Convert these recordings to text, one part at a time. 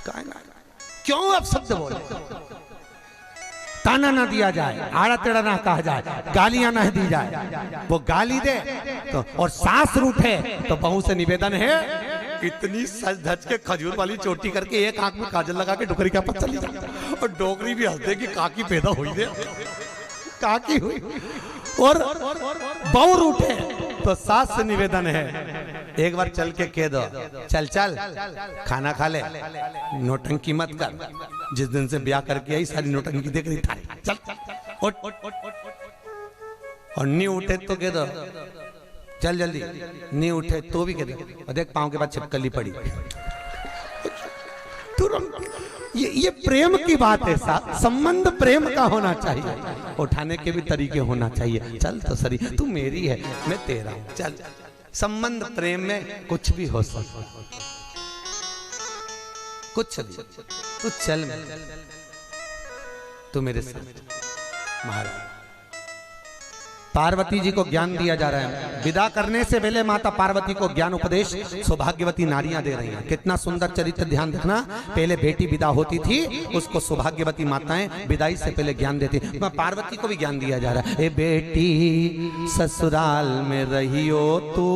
क्यों अब शब्द बोले, ताना ना दिया जाए, आड़ा टेढ़ा ना कहा जाए, गालियां ना दी जाए। वो गाली दे तो और सास रूठे तो बहू से निवेदन है इतनी सज धज के खजूर वाली चोटी करके एक आंख में काजल लगा के डोकरी क्या पता चली जाए और डोकरी भी हंस दे कि काकी पैदा हुई दे, काकी हुई। और बहू रूठे तो सास से निवेदन है एक बार चल के कह दो, चल चल खाना खा ले, नोटंकी मत कर। जिस दिन से ब्याह करके आई सारी नोटंकी देख रही था, चल और नहीं उठे तो कह दो चल जल्दी, नहीं उठे तो भी कह दो और देख पांव के बाद छिपकली पड़ी। ये प्रेम की बात है, संबंध प्रेम का होना चाहिए, उठाने के भी तरीके होना चाहिए। चल तो सरी तू मेरी है मैं तेरा हूं, चल। संबंध प्रेम में कुछ भी हो सकता, कुछ भी। तू चल तू मेरे साथ। महाराज पार्वती जी को ज्ञान दिया जा रहा है। विदा करने से पहले माता पार्वती को ज्ञान उपदेश सौभाग्यवती नारियां दे रही हैं। कितना सुंदर चरित्र, ध्यान रखना। पहले बेटी विदा होती थी, उसको सौभाग्यवती माताएं विदाई से पहले ज्ञान देती। पार्वती को भी ज्ञान दिया जा रहा है। ए बेटी ससुराल में रहियो तू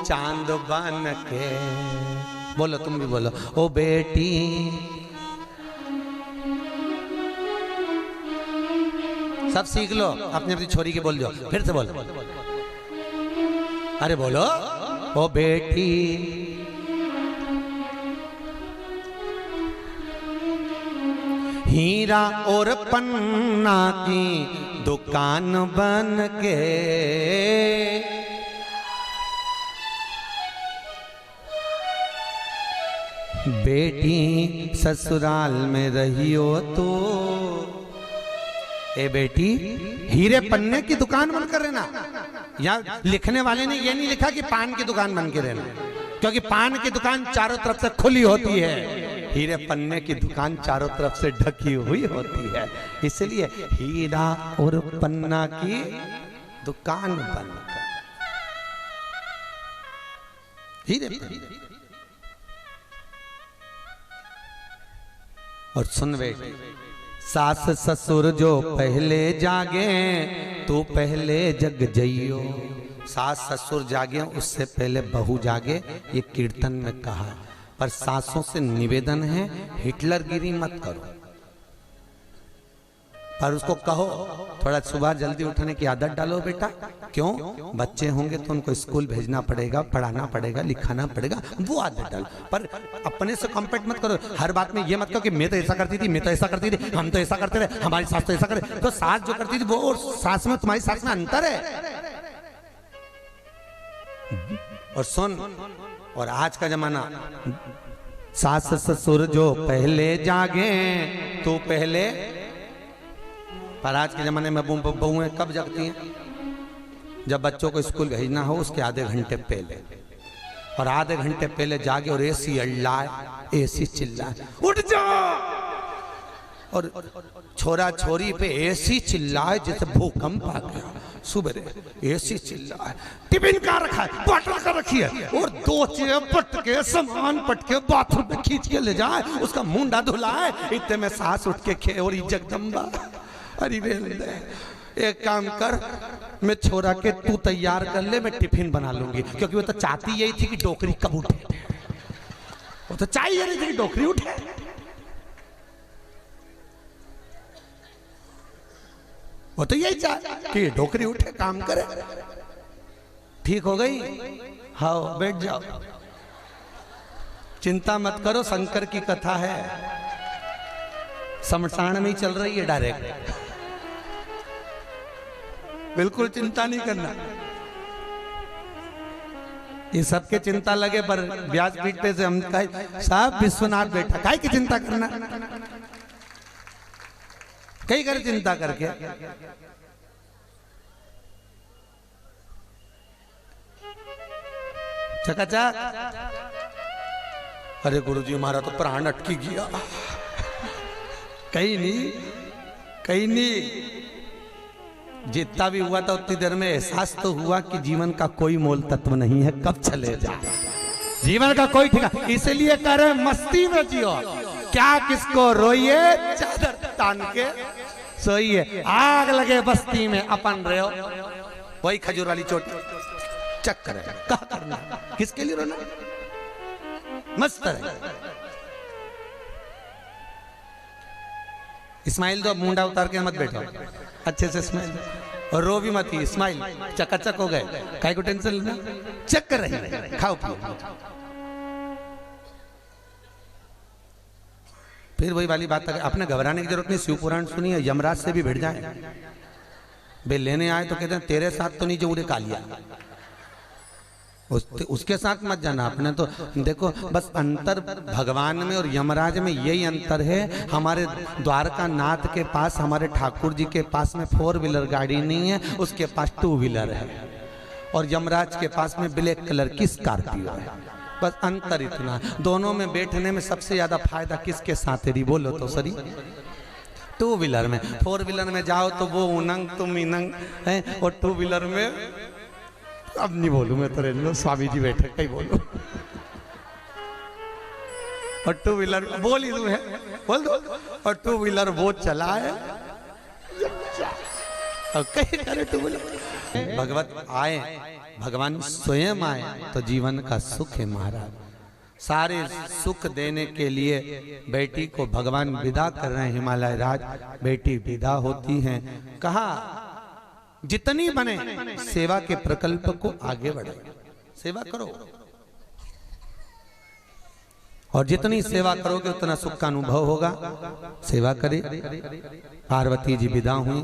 चांद बन के, बोलो तुम भी बोलो, ओ बेटी सब सीख लो, अपनी अपनी छोरी के बोल दो, फिर से बोलो, अरे बोलो, ओ बेटी हीरा और पन्ना की दुकान बन के, बेटी ससुराल में रहियो तो, ए बेटी हीरे पन्ने की दुकान बनकर रहना। यहाँ लिखने वाले ने ये नहीं लिखा कि पान की दुकान बन के रहना, क्योंकि पान की दुकान चारों तरफ से खुली होती है, हीरे पन्ने की दुकान चारों तरफ से ढकी हुई होती है। इसलिए हीरा और पन्ना की दुकान बनकर हीरे। और सुन बेटी, सास ससुर जो पहले जागे तो पहले जग जइयो। सास ससुर जागे उससे पहले बहू जागे, ये कीर्तन में कहा। पर सासों से निवेदन है हिटलरगिरी मत करो, पर उसको कहो थोड़ा सुबह जल्दी उठने की आदत डालो बेटा। क्यों? बच्चे होंगे तो उनको स्कूल भेजना पड़ेगा, पढ़ाना पड़ेगा, लिखाना पड़ेगा, वो आदत डालो। पर अपने से कंपेयर मत करो। हर बात में ये मत कहो कि मैं तो ऐसा करती थी, मैं तो ऐसा करती थी, हम तो ऐसा करते थे, हमारी सास तो ऐसा करे। तो सास जो करती थी वो और सास में तुम्हारी सास में अंतर है। और सुन, और आज का जमाना सास ससुर जो पहले जागे तो पहले, पर आज के जमाने में बहुएं कब जगती हैं? जब बच्चों को स्कूल भेजना हो उसके आधे घंटे पहले, और आधे घंटे पहले जागे और एसी अल्लाए, एसी चिल्लाए, उठ जाओ, और छोरा छोरी पे एसी चिल्लाए जैसे भूकंप आ गया। सुबह एसी चिल्लाए, टिफिन का रखा है, बॉटल का रखी है, और दो चेयर पटके सामान पटके बाथरूम में खींच के ले जाए, उसका मुंडा धुलाए। इतने में सास उठ के खे और जगदम्बा, अरे एक काम कर, मैं छोरा के तू तैयार कर ले, मैं टिफिन बना लूंगी। क्योंकि वो तो चाहती यही थी कि डोकरी कब उठे, वो तो चाहिए नहीं थी कि डोकरी उठे। वो तो यही चाह कि डोकरी उठे, काम करे। ठीक हो गई? हाँ बैठ जाओ, चिंता मत करो, शंकर की कथा है, शमशान में ही चल रही है डायरेक्ट, बिल्कुल चिंता नहीं करना। ये सबके चिंता लगे, पर ब्याज पीटने से हम कहे साहब विश्वनाथ बैठा, काहे की चिंता करना, कई कर चिंता करके। चकाचक, अरे गुरुजी हमारा तो प्राण अटकी गया। कहीं नहीं, कहीं नहीं, जितना भी हुआ था उतनी देर में एहसास तो हुआ कि जीवन का कोई मोल तत्व नहीं है, कब चले जा। जीवन का कोई ठिकाना, इसलिए कह रहे मस्ती में जियो, क्या किसको रोइए, चादर तान के सोइए। आग लगे बस्ती में अपन रहो, वही खजूर वाली चोटी चक्कर है, क्या करना, किसके लिए रोना, मस्त है। इस्माइल दो, मुंडा उतार के मत बैठो, अच्छे से स्माइल और रो भी मत ही, स्माइल, चकाचक हो गए, काहे को टेंशन लेना, चक्कर रही, खाओ पियो। फिर वही वाली बात है, आपने घबराने की जरूरत नहीं, शिव पुराण सुनिए, यमराज से भी भिड़ जाए, वे लेने आए तो कहते हैं तेरे साथ तो नहीं जो उड़े कालिया, उसके साथ मत जाना आपने। तो देखो बस अंतर भगवान में और यमराज में यही अंतर है। हमारे द्वारका नाथ के पास, हमारे ठाकुर जी के पास में 4 व्हीलर गाड़ी नहीं है, उसके पास 2 व्हीलर है, और यमराज के पास में ब्लैक कलर की स्कॉर्पियो है। बस अंतर इतना, दोनों में बैठने में सबसे ज्यादा फायदा किसके साथ है, बोलो तो सरी, 2 व्हीलर में। 4 व्हीलर में जाओ तो वो उनंग तुम इनंग है, और 2 व्हीलर में अब नहीं बोलूं मैं तो, रेलो स्वामी जी बैठे कहीं बोलूं, और 2 व्हीलर बोल ही है, बोल दो, और 2 व्हीलर वो चला है, और कहीं करे 2 व्हीलर। भगवत आए, भगवान स्वयं आए तो जीवन का सुख है महाराज। सारे सुख देने के लिए बेटी को भगवान विदा कर रहे हैं, हिमालय राज बेटी विदा होती हैं। कहा जितनी बने सेवा के प्रकल्प को आगे बढ़े, सेवा करो, और जितनी सेवा करोगे उतना सुख का अनुभव होगा। सेवा करे। पार्वती जी विदा हुई,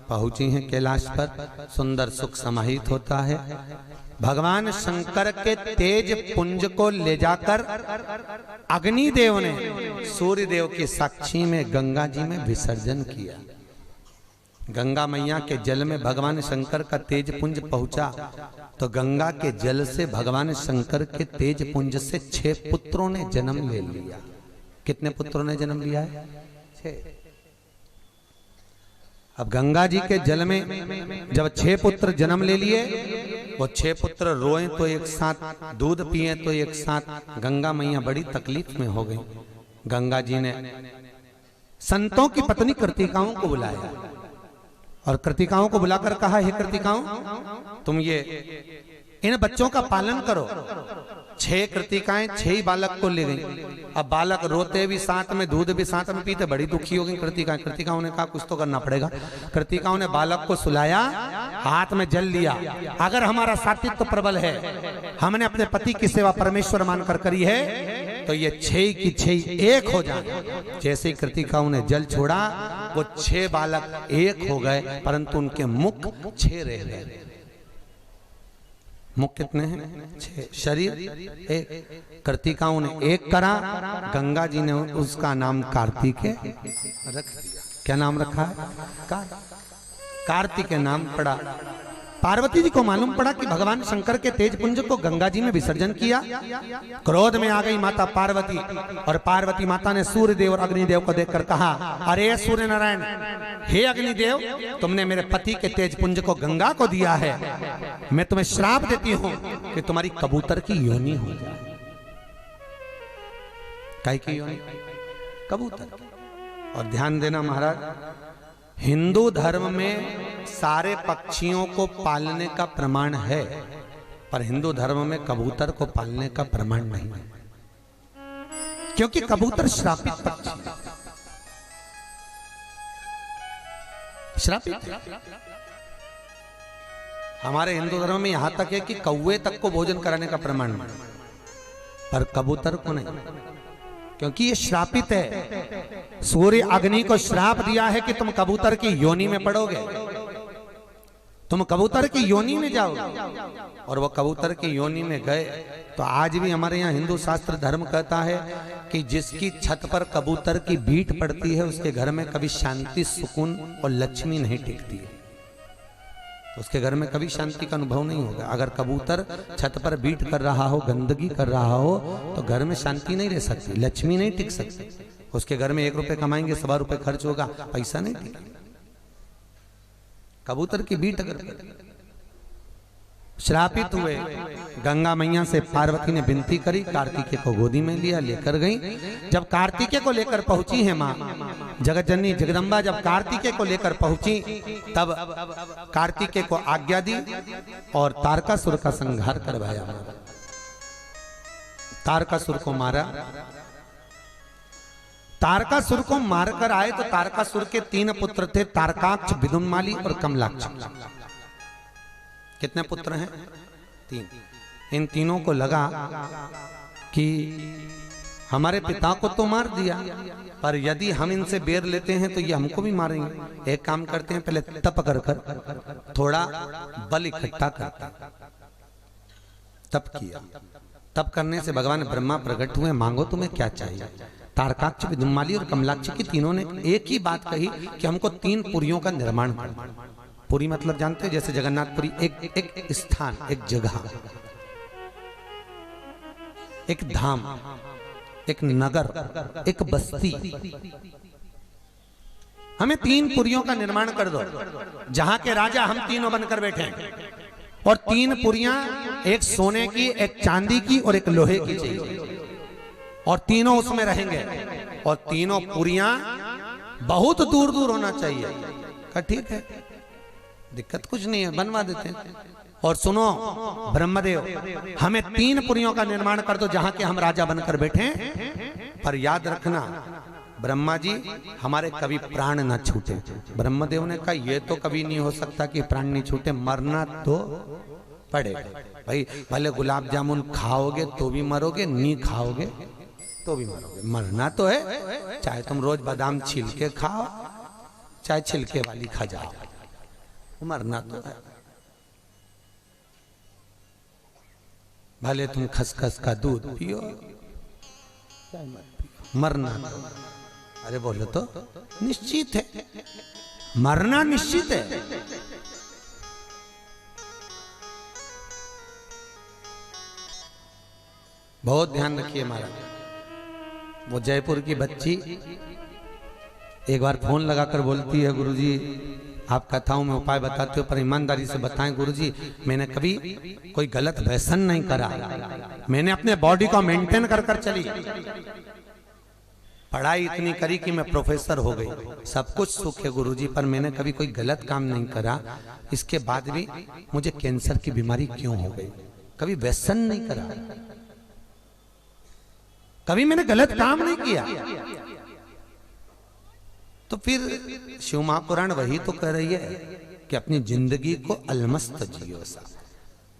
पहुंची हैं कैलाश पर, सुंदर सुख समाहित होता है। भगवान शंकर के तेज पुंज को ले जाकर अग्निदेव ने सूर्य देव के साक्षी में गंगा जी में विसर्जन किया। गंगा मैया के जल में भगवान शंकर का तेज पुंज पहुंचा, तो गंगा के जल से भगवान शंकर के तेज पुंज से 6 पुत्रों ने जन्म ले लिया। कितने पुत्रों ने जन्म लिया है? 6। अब गंगा जी के जल में जब 6 पुत्र जन्म ले लिए, वो 6 पुत्र रोए तो एक साथ, दूध पिए तो एक साथ, गंगा मैया बड़ी तकलीफ में हो गई। गंगा जी ने संतों की पत्नी कृतिकाओं को बुलाया, और कृतिकाओं को बुलाकर कहा, हे कृतिकाओं, तुम ये इन बच्चों का पालन करो। 6 कृतिकाएं 6 ही बालक को ले गई। अब बालक रोते भी साथ में, दूध भी साथ में पीते, बड़ी दुखी हो गई कृतिकाएं। कृतिकाओं ने कहा कुछ तो करना पड़ेगा। कृतिकाओं ने बालक को सुलाया, हाथ में जल लिया। अगर हमारा सात्वित्व प्रबल है, हमने अपने पति की सेवा परमेश्वर मानकर करी है, तो ये 6 की 6 एक हो जाए। जैसे ही कृतिकाओं ने जल छोड़ा, वो 6 बालक एक हो गए, परंतु उनके मुख 6 रह गए। मुख कितने हैं? 6। शरीर एक। कृतिकाओं ने एक करा, गंगा जी ने उसका नाम कार्तिक रख दिया। क्या नाम रखा है? कार्तिक नाम पड़ा। पार्वती जी को मालूम पड़ा कि भगवान शंकर के तेज पुंज को गंगा जी में विसर्जन किया। क्रोध में आ गई माता पार्वती, और पार्वती माता ने सूर्य देव और अग्निदेव को देखकर कहा, अरे सूर्य नारायण, हे अग्निदेव, तुमने मेरे पति के तेज पुंज को गंगा को दिया है, मैं तुम्हें श्राप देती हूं कि तुम्हारी कबूतर की योनि हो जाए। काय की योनि? कबूतर। और ध्यान देना महाराज, हिंदू धर्म में सारे पक्षियों को पालने का प्रमाण है, पर हिंदू धर्म में कबूतर को पालने का प्रमाण नहीं है, क्योंकि कबूतर श्रापित पक्षी, श्रापित। हमारे हिंदू धर्म में यहां तक है कि कौवे तक को भोजन कराने का प्रमाण है, पर कबूतर को नहीं, क्योंकि ये श्रापित है। सूर्य अग्नि को श्राप दिया है कि तुम कबूतर की योनि में पड़ोगे, तुम कबूतर की योनि में जाओगे, और वो कबूतर की योनि में गए। तो आज भी हमारे यहाँ हिंदू शास्त्र धर्म कहता है कि जिसकी छत पर कबूतर की बीट पड़ती है, उसके घर में कभी शांति, सुकून और लक्ष्मी नहीं टिकती है, उसके घर में कभी शांति का अनुभव नहीं होगा। अगर कबूतर छत पर बीट कर रहा हो, गंदगी कर रहा हो, तो घर में शांति नहीं रह सकती, लक्ष्मी नहीं टिक सकती। उसके घर में 1 रुपए कमाएंगे, 1.25 रुपए खर्च होगा, पैसा नहीं टिकेगा। कबूतर की बीट अगर श्रापित हुए। गंगा मैया से पार्वती ने विनती करी, कार्तिकेय को गोदी में लिया, लेकर गई। जब कार्तिकेय को लेकर पहुंची है माँ जगत जननी जगदम्बा, जब कार्तिकेय को लेकर पहुंची तब कार्तिकेय को आज्ञा दी और तारकासुर का संहार करवाया। तारकासुर को मारा। तारकासुर को मारकर आए तो तारकासुर के 3 पुत्र थे, तारकाक्ष, विदुन्माली और कमलाक्ष। कितने पुत्र हैं? 3। इन तीनों को लगा कि हमारे पिता को तो मार दिया, पर यदि हम इनसे बेर लेते हैं तो ये हमको भी मारेंगे। एक काम करते हैं, पहले तप कर कर थोड़ा बल इकट्ठा करते हैं। तप किया। तप करने से भगवान ब्रह्मा प्रकट हुए, मांगो तुम्हें क्या चाहिए। तारकाक्ष, विदुन्माली और कमलाक्ष की तीनों ने एक ही बात कही कि हमको 3 पुरियों का निर्माण करना। पुरी मतलब जानते हैं, जैसे जगन्नाथपुरी एक स्थान, एक जगह, एक धाम, एक नगर, एक बस्ती। हमें 3 पुरियों का निर्माण कर दो, जहां के राजा हम तीनों बनकर बैठे हैं। और 3 पुरियां, एक सोने की, एक चांदी की और एक लोहे की चाहिए, और तीनों उसमें रहेंगे। और तीनों पुरियां बहुत दूर दूर होना चाहिए। कहा ठीक है, दिक्कत कुछ नहीं है, बनवा देते हैं। और सुनो ब्रह्मदेव, हमें 3 पुरियों का निर्माण कर दो जहां के हम राजा बनकर बैठे, पर याद रखना ब्रह्मा जी हमारे कभी प्राण ना छूटे। ब्रह्मदेव ने कहा ये तो कभी नहीं हो सकता कि प्राण नहीं छूटे, मरना तो पड़ेगा भाई। भले गुलाब जामुन खाओगे तो भी मरोगे, नहीं खाओगे तो भी मरोगे, मरना तो है। चाहे तुम रोज बादाम छील के खाओ, चाहे छिलके वाली खा जाओ, मरना तो है। भले तुम खसखस का दूध पियो, मरना तो, अरे बोलो तो निश्चित है, मरना निश्चित है। बहुत ध्यान रखिए महाराज। वो जयपुर की बच्ची एक बार फोन लगाकर बोलती है, गुरुजी आप कथाओं में उपाय बताते हो, पर ईमानदारी से बताएं गुरुजी, मैंने कभी कोई गलत व्यसन नहीं करा, मैंने अपने बॉडी को मेंटेन कर कर चली, पढ़ाई इतनी करी कि मैं प्रोफेसर हो गई, सब कुछ सुख है गुरुजी, पर मैंने कभी कोई गलत काम नहीं करा। इसके बाद भी मुझे कैंसर की बीमारी क्यों हो गई? कभी व्यसन नहीं करा, कभी मैंने गलत काम नहीं किया। तो फिर शिव महापुराण वही तो कह रही है कि अपनी जिंदगी को अलमस्त जियो सा।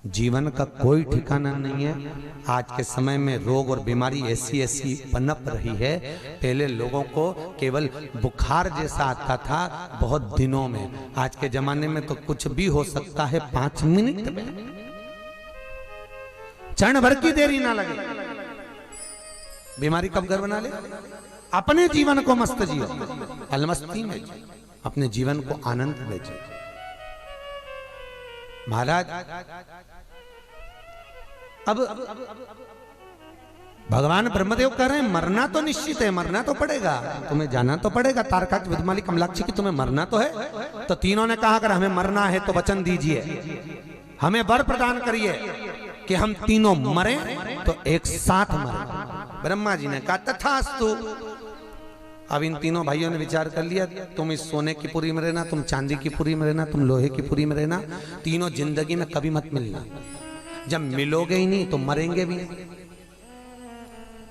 जीवन का कोई ठिकाना नहीं है। आज के समय में रोग और बीमारी ऐसी ऐसी पनप रही है। पहले लोगों को केवल बुखार जैसा आता था बहुत दिनों में, आज के जमाने में तो कुछ भी हो सकता है 5 मिनट में, क्षण भर की देरी ना लगे। बीमारी कब घर बना ले? अपने जीवन को मस्त जियो, अलमस्ती में अपने जीवन को आनंद में जियो। महाराज अब भगवान ब्रह्मदेव कह रहे हैं मरना तो निश्चित है, मरना तो पड़ेगा, तुम्हें जाना तो पड़ेगा। तारकाक्ष, विदुन्माली, कमलाक्ष की तुम्हें मरना तो है। तो तीनों ने कहा अगर हमें मरना है तो वचन दीजिए, हमें वर प्रदान करिए कि हम तीनों मरें तो एक साथ मरें। ब्रह्मा जी ने कहा तथास्तु। अब इन तीनों भाइयों ने विचार कर लिया, तुम इस सोने की पुरी में रहना, तुम चांदी की पुरी में रहना, तुम लोहे की पुरी में रहना, तीनों जिंदगी में कभी मत मिलना। जब मिलोगे ही नहीं तो मरेंगे भी नहीं।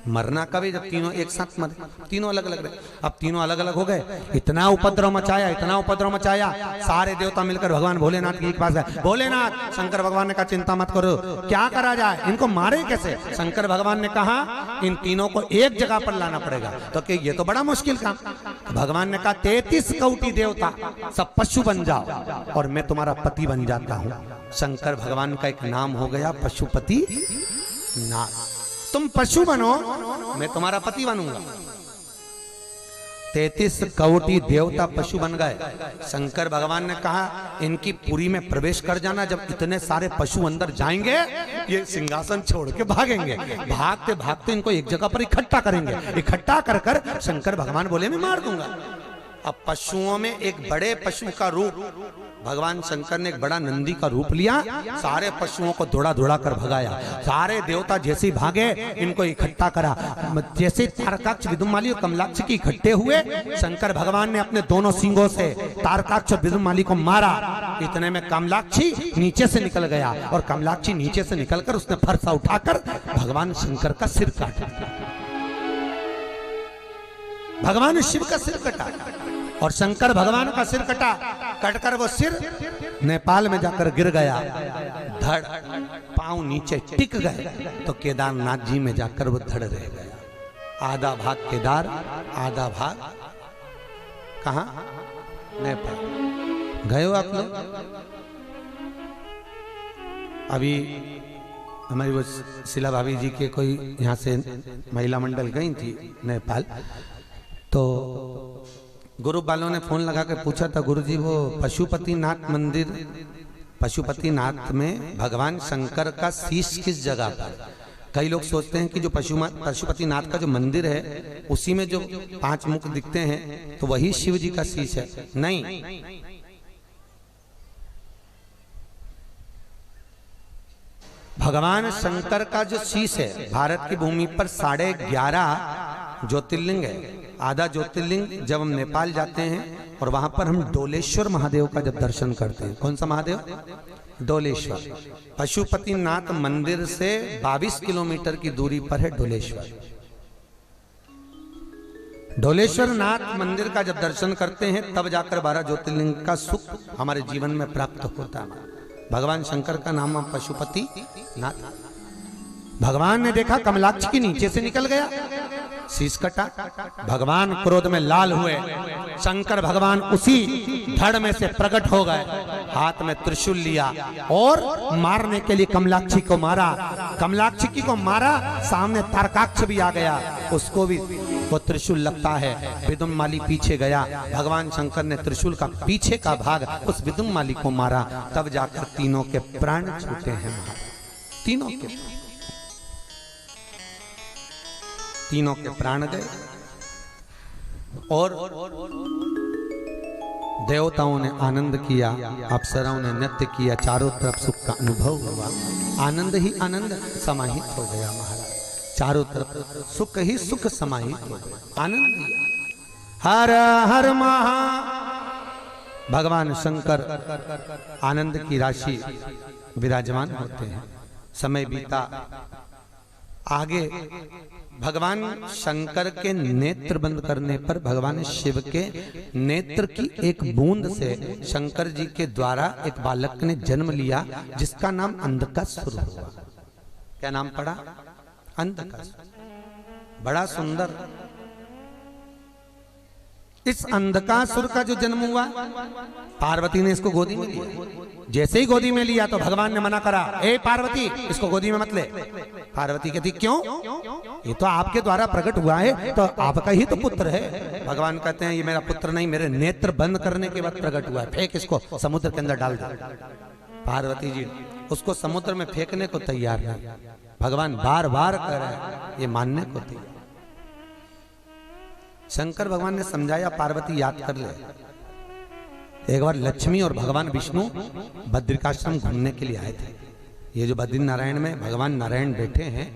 मरना कभी जब तीनों एक साथ मरे, तीनों अलग अलग रहे। अब तीनों अलग अलग हो गए, इतना उपद्रव मचाया, इतना उपद्रव मचाया, सारे देवता मिलकर भगवान भोलेनाथ के पास गए। भोलेनाथ, शंकर भगवान ने कहा चिंता मत करो, क्या करा जाए, इनको मारे कैसे? शंकर भगवान ने कहा इन तीनों को एक जगह पर लाना पड़ेगा। तो कि ये तो बड़ा मुश्किल काम। तो भगवान ने कहा 33 कोटि देवता सब पशु बन जाओ और मैं तुम्हारा पति बन जाता हूं। शंकर भगवान का एक नाम हो गया पशुपति नाथ। तुम पशु बनो, मैं तुम्हारा पति बनूंगा। 33 कोटि देवता पशु बन गए। शंकर भगवान ने कहा इनकी पुरी में प्रवेश कर जाना। जब इतने सारे पशु अंदर जाएंगे ये सिंहासन छोड़ के भागेंगे, भागते भागते इनको एक जगह पर इकट्ठा करेंगे। इकट्ठा कर कर शंकर भगवान बोले मैं मार दूंगा। अब पशुओं में एक बड़े पशु का रूप, भगवान शंकर ने एक बड़ा नंदी का रूप लिया, सारे पशुओं को दौड़ा दौड़ा कर भगाया। सारे देवता जैसे भागे, इनको इकट्ठा करा। जैसे तारकाक्ष, विदुमाली और कमलाक्ष की इकट्ठे हुए, शंकर भगवान ने अपने दोनों सिंगों से तारकाक्ष और विदुमाली को मारा। इतने में कमलाक्षी नीचे से निकल गया, और कमलाक्षी नीचे से निकलकर उसने फरसा उठाकर भगवान शंकर का सिर काट दिया। भगवान शिव का सिर कटा और शंकर भगवान का सिर कटा। कटकर वो सिर नेपाल में जाकर गिर गया। धड़ पांव नीचे टिक गए तो केदारनाथ जी में जाकर वो धड़ रह गया। आधा भाग केदार, आधा भाग कहां? नेपाल। गए हो आप लोग? अभी हमारी वो शिला भाभी जी के कोई यहाँ से महिला मंडल गई थी नेपाल, तो ग्रुप वालों ने फोन लगा कर पूछा था, गुरुजी वो पशुपतिनाथ मंदिर, पशुपतिनाथ में भगवान शंकर का शीश किस जगह पर? कई लोग सोचते हैं कि जो पशुपतिनाथ का जो मंदिर है उसी में जो 5 मुख दिखते हैं तो वही शिव जी का शीश है। नहीं, भगवान शंकर का जो शीश है, भारत की भूमि पर 11.5 ज्योतिर्लिंग है। आधा ज्योतिर्लिंग जब हम नेपाल जाते हैं और वहां पर हम डोलेश्वर महादेव का जब दर्शन करते हैं, कौन सा महादेव? डोलेश्वर। पशुपतिनाथ मंदिर से 22 किलोमीटर की दूरी पर है डोलेश्वर। डोलेश्वर नाथ मंदिर का जब दर्शन करते हैं तब जाकर 12 ज्योतिर्लिंग का सुख हमारे जीवन में प्राप्त होता है। भगवान शंकर का नाम पशुपति नाथ। भगवान ने देखा कमलाक्ष की नीचे से निकल गया, शीश कटा। भगवान क्रोध में लाल हुए। शंकर भगवान उसी धड़ में से प्रकट हो गए, हाथ में त्रिशूल लिया और मारने के लिए कमलाक्षी को मारा। कमलाक्षी को मारा, सामने तारकाक्ष भी आ गया, उसको भी वो त्रिशूल लगता है। विदुमाली पीछे गया, भगवान शंकर ने त्रिशूल का पीछे का भाग उस विदुमाली को मारा, तब जाकर तीनों के प्राण छूटे हैं। तीनों के प्राण गए और देवताओं ने आनंद किया, अप्सराओं ने नृत्य किया, चारों तरफ सुख का अनुभव हुआ। आनंद ही आनंद समाहित हो गया महाराज, चारों तरफ सुख ही सुख समाहित हो गया। आनंद दिया। हर हर महा। भगवान शंकर आनंद की राशि विराजमान होते हैं। समय बीता, आगे भगवान शंकर के नेत्र बंद करने पर भगवान शिव के नेत्र की एक बूंद से शंकर जी के द्वारा एक बालक ने जन्म लिया, जिसका नाम अंधकासुर हुआ। क्या नाम पड़ा? अंधकासुर। बड़ा सुंदर। इस अंधकासुर का जो जन्म हुआ, पार्वती ने इसको गोदी में लिया। जैसे ही गोदी में लिया तो भगवान ने मना करा, ए पार्वती, इसको गोदी में मत ले। पार्वती कहती, क्यों? ये तो आपके द्वारा प्रकट हुआ है, तो आपका ही तो पुत्र है। भगवान कहते हैं, ये मेरा पुत्र नहीं, मेरे नेत्र बंद करने के बाद प्रकट हुआ है, फेंक इसको समुद्र के अंदर डाल दो। पार्वती जी उसको समुद्र में फेंकने को तैयार नहीं। भगवान बार बार कह रहे हैं, ये मानने को तैयार। शंकर भगवान ने समझाया, पार्वती याद कर ले, एक बार लक्ष्मी और भगवान विष्णु बद्रिकाश्रम घूमने के लिए आए थे। ये जो बद्री नारायण में भगवान नारायण बैठे हैं,